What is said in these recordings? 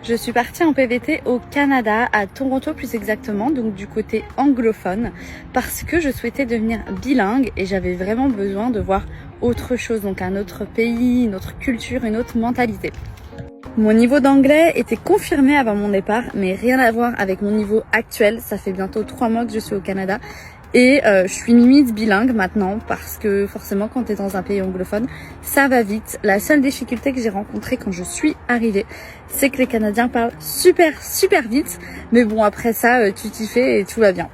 Je suis partie en PVT au Canada, à Toronto plus exactement, donc du côté anglophone, parce que je souhaitais devenir bilingue et j'avais vraiment besoin de voir autre chose, donc un autre pays, une autre culture, une autre mentalité. Mon niveau d'anglais était confirmé avant mon départ, mais rien à voir avec mon niveau actuel. Ça fait bientôt 3 mois que je suis au Canada et je suis limite bilingue maintenant parce que forcément quand tu es dans un pays anglophone, ça va vite. La seule difficulté que j'ai rencontrée quand je suis arrivée, c'est que les Canadiens parlent super vite, mais bon après ça, tu t'y fais et tout va bien.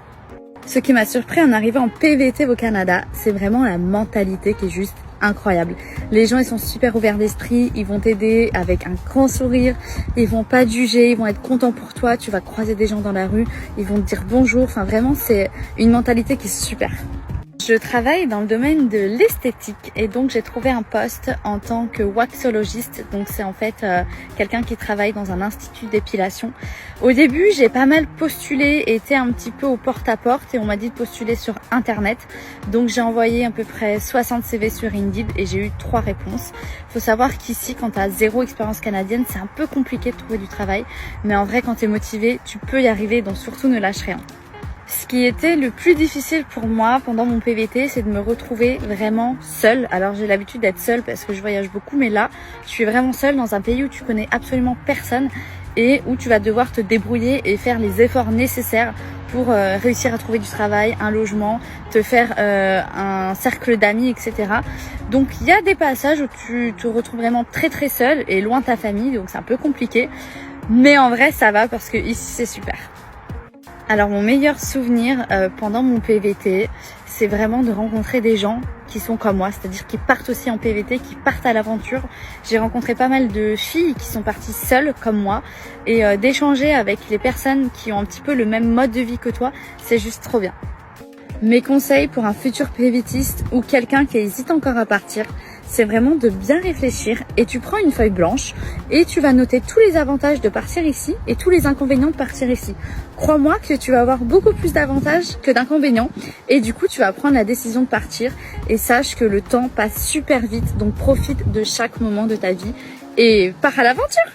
Ce qui m'a surpris en arrivant en PVT au Canada, c'est vraiment la mentalité qui est juste incroyable. Les gens ils sont super ouverts d'esprit, ils vont t'aider avec un grand sourire, ils vont pas te juger, ils vont être contents pour toi, tu vas croiser des gens dans la rue, ils vont te dire bonjour, enfin vraiment c'est une mentalité qui est super. Je travaille dans le domaine de l'esthétique et donc j'ai trouvé un poste en tant que waxologiste. Donc c'est en fait quelqu'un qui travaille dans un institut d'épilation. Au début j'ai pas mal postulé, été un petit peu au porte-à-porte et on m'a dit de postuler sur internet. Donc j'ai envoyé à peu près 60 CV sur Indeed et j'ai eu 3 réponses. Faut savoir qu'ici quand tu as 0 expérience canadienne c'est un peu compliqué de trouver du travail. Mais en vrai quand tu es motivé tu peux y arriver, donc surtout ne lâche rien. Ce qui était le plus difficile pour moi pendant mon PVT, c'est de me retrouver vraiment seule. Alors j'ai l'habitude d'être seule parce que je voyage beaucoup, mais là, je suis vraiment seule dans un pays où tu connais absolument personne et où tu vas devoir te débrouiller et faire les efforts nécessaires pour réussir à trouver du travail, un logement, te faire un cercle d'amis, etc. Donc il y a des passages où tu te retrouves vraiment très seule et loin de ta famille, donc c'est un peu compliqué. Mais en vrai, ça va parce que ici, c'est super. Alors mon meilleur souvenir pendant mon PVT, c'est vraiment de rencontrer des gens qui sont comme moi, c'est-à-dire qui partent aussi en PVT, qui partent à l'aventure. J'ai rencontré pas mal de filles qui sont parties seules comme moi et d'échanger avec les personnes qui ont un petit peu le même mode de vie que toi, c'est juste trop bien. Mes conseils pour un futur PVTiste ou quelqu'un qui hésite encore à partir, c'est vraiment de bien réfléchir et tu prends une feuille blanche et tu vas noter tous les avantages de partir ici et tous les inconvénients de partir ici. Crois-moi que tu vas avoir beaucoup plus d'avantages que d'inconvénients et du coup tu vas prendre la décision de partir et sache que le temps passe super vite, donc profite de chaque moment de ta vie et pars à l'aventure.